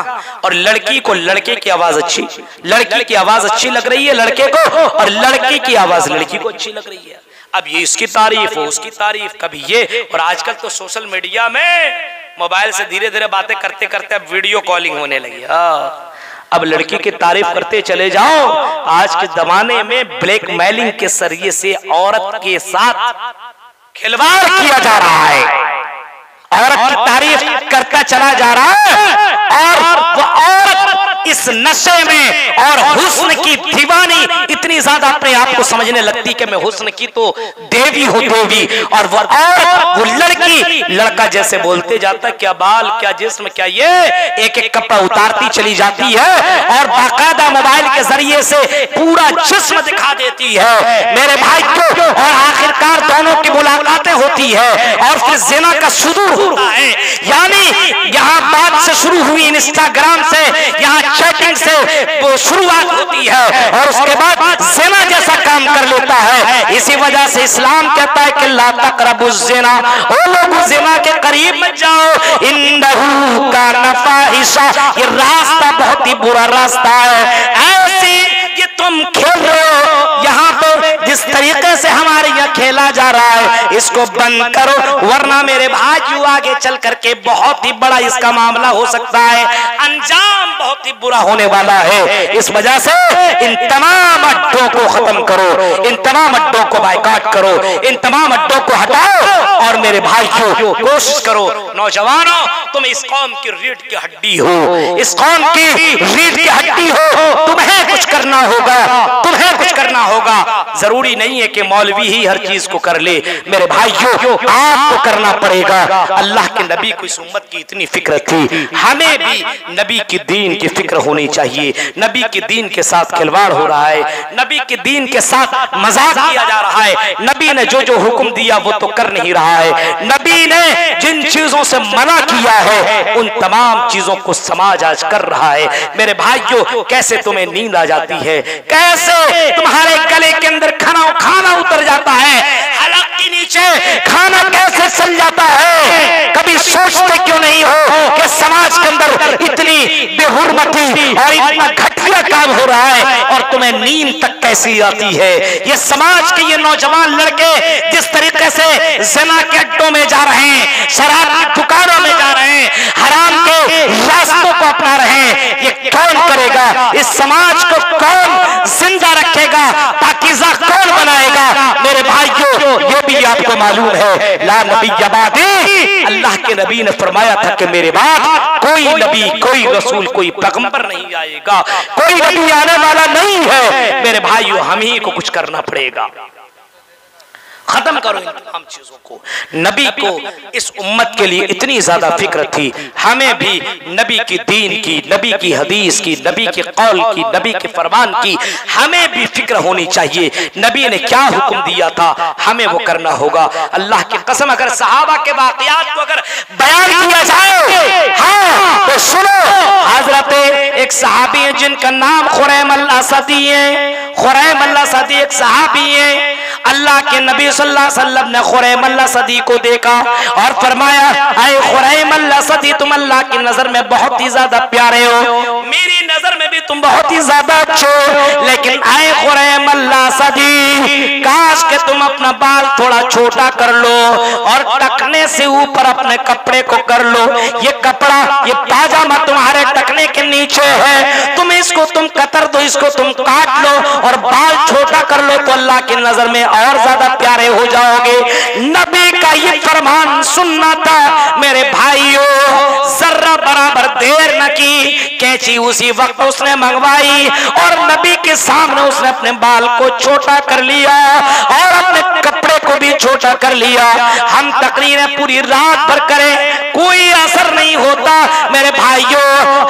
और लड़की को लड़के की आवाज अच्छी, लड़की की आवाज अच्छी लग रही है लड़के को और लड़की की आवाज लड़की को अच्छी लग रही है। अब ये इसकी तारीफ हो उसकी तारीफ, कभी ये, और आजकल तो सोशल मीडिया में मोबाइल से धीरे धीरे बातें करते करते अब वीडियो कॉलिंग होने लगी। अब लड़की की तारीफ करते चले जाओ। आज के जमाने में ब्लैकमेलिंग के जरिए से औरत के साथ खिलवाड़ किया जा रहा है, औरत की तारीफ करता चला जा रहा है और वो औरत इस नशे में और हुस्न की दीवानी इतनी ज्यादा अपने आप को समझने लगती कि मैं हुस्न की तो देवी हूँ देवी, और वो औरत वो लड़की लड़का जैसे बोलते जाता है, क्या बाल क्या जिस्म क्या ये, एक एक कपड़ा उतारती चली जाती है और बाकायदा मोबाइल के जरिए से पूरा जिस्म दिखा देती है मेरे भाई को, और आखिरकार दोनों की मुलाकातें होती है और फिर ज़िना का शुरू होता है। यानी यहाँ बात से शुरू हुई इंस्टाग्राम से, यहाँ चैटिंग से वो शुरुआत होती है और उसके बाद ज़िना जैसा काम कर लेता है। इसी वजह से इस्लाम कहता है कि ला तक़रबुज़ ज़िना, ओ लोग ज़िना के करीब मत जाओ, इन्नहु कान फ़ाहिशा, ये रास्ता बहुत ही बुरा रास्ता है। ऐसे ये तुम खेल रहे हो, यहाँ पे जिस तरीके से हमारे यहाँ खेला जा रहा है इसको बंद करो, वरना मेरे भाइयों आगे चल करके बहुत ही बड़ा इसका मामला हो सकता है, अंजाम बहुत ही बुरा होने वाला है। इस वजह से इन तमाम अड्डों को खत्म करो, इन तमाम अड्डों को बाइकाट करो, इन तमाम अड्डों को हटाओ। और मेरे भाइयों कोशिश करो, नौजवानों तुम इस कौम की रीढ़ की हड्डी हो, इस कौम की रीढ़ की हड्डी हो, तुम्हें कुछ करना होगा, तुम्हें कुछ करना होगा। जरूरी नहीं है कि मौलवी ही हर चीज को कर ले, मेरे भाइयों आपको करना पड़ेगा। अल्लाह के नबी को इस उम्मत की इतनी फिक्र थी, हमें भी नबी के दीन की फिक्र होनी चाहिए। नबी के दीन के साथ खिलवाड़ हो रहा है, नबी के दीन के साथ मजाक किया जा रहा है। नबी ने जो जो हुक्म दिया वो तो कर नहीं रहा है, नबी ने जिन चीजों से मना किया है उन तमाम चीजों को समाज आज कर रहा है। मेरे भाइयों कैसे तुम्हें नींद आ जाती है, कैसे तुम्हारे गले के अंदर खाना उतर जाता है, हलक के नीचे खाना कैसे चल जाता है। कभी सोचते क्यों नहीं हो कि समाज के अंदर इतनी बेहुरमती और इतना घटिया काम हो रहा है और तुम्हें नींद तक कैसी आती है। ये समाज के ये नौजवान लड़के जिस तरीके से ज़िना के अड्डों में जा रहे हैं, शराब की दुकानों में जा रहे हैं, हराम के रास्तों को अपना रहे हैं, ये कौन करेगा? इस समाज को कौन जिंदा रखेगा? पाकीज़ा कौन बनाएगा? मेरे भाइयों ये भी आपको मालूम है, ला नबी बादी, अल्लाह के नबी ने फरमाया था कि मेरे बाद कोई नबी, कोई रसूल, कोई पैगंबर नहीं आएगा, कोई नबी आने वाला नहीं है। मेरे भाइयों हम ही को कुछ करना पड़ेगा, खत्म करो इन तमाम चीजों को। नबी को इस उम्मत के लिए इतनी ज्यादा फिक्र थी, हमें भी नबी की दीन की, नबी की हदीस की, नबी के कौल की, नबी के फरमान की हमें भी फिक्र होनी चाहिए। नबी ने क्या हुक्म दिया था हमें वो करना होगा। अल्लाह की कसम अगर सहाबा के वाक़यात को अगर बयान किया जाए, हाँ तो सुनो, हजरत एक सहाबी है जिनका नाम खुरैम अल-असदी है। खुरैम अल-असदी एक सहाबी है, अल्लाह के नबी सल्लल्लाहु अलैहि वसल्लम ने खुरैम अल-असदी को देखा और फरमाया, ऐ खुरैम अल-असदी तुम अल्लाह की नजर में बहुत ही ज्यादा प्यारे हो, मेरी नजर में भी तुम बहुत ही ज्यादा अच्छे हो, लेकिन ऐ खुरैम अल-असदी काश के तुम अपना बाल थोड़ा छोटा कर लो और टखने से ऊपर अपने कपड़े को कर लो। ये कपड़ा, ये पाजामा तुम्हारे टखने के नीचे है, तुम इसको तुम कतर दो, इसको तुम काट लो और बाल छोटा कर लो तो अल्लाह की नजर में और ज्यादा प्यारे हो जाओगे। नबी का ये फरमान सुनना था मेरे भाइयों, जर्रा बराबर देर न की, कैंची उसी वक्त उसने मंगवाई और नबी के सामने उसने अपने बाल को छोटा कर लिया और अपने कपड़े को भी छोटा कर लिया। हम तकरीरें पूरी रात भर करें कोई असर नहीं होता मेरे भाइयों।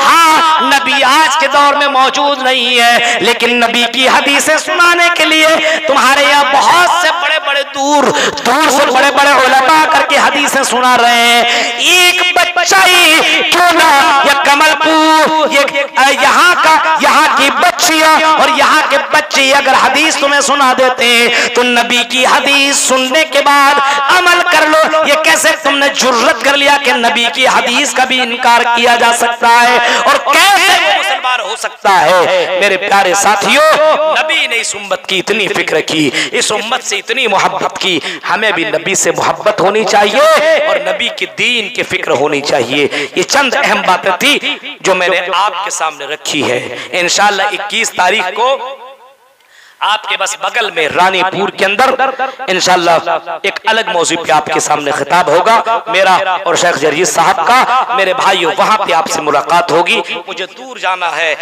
हाँ, नबी आज के दौर में मौजूद नहीं है, लेकिन नबी की हदीसें सुनाने के लिए तुम्हारे यहाँ बहुत से बड़े बड़े दूर से बड़े बड़े उलमा करके हदीसें सुना रहे हैं। एक बच्चा ही क्यों ना, या कमलपुर, ये यहाँ की बच्चियां और यहाँ के बच्चे अगर हदीस तुम्हें सुना देते हैं तो नबी की हदीस सुनने के बाद अमल कर लो। ये कैसे तुमने जुर्रत कर लिया कि नबी की हदीस का भी इनकार किया जा सकता है और कैसे मुसलमान हो सकता है? मेरे प्यारे साथियों, नबी ने इस उम्मत की इतनी फिक्र की, इस उम्मत से इतनी मोहब्बत की, हमें भी नबी से मोहब्बत होनी चाहिए और नबी के दीन की फिक्र होनी चाहिए। ये चंद अहम बातें थी जो मैंने आपके सामने रखी है। इंशाअल्लाह 21 तारीख को आपके बस बगल में रानीपुर के अंदर इंशाअल्लाह एक अलग मौजू पे आपके सामने खिताब होगा, मेरा और शेख जरीद साहब का। मेरे भाइयों वहां पे आपसे मुलाकात होगी, मुझे दूर जाना है।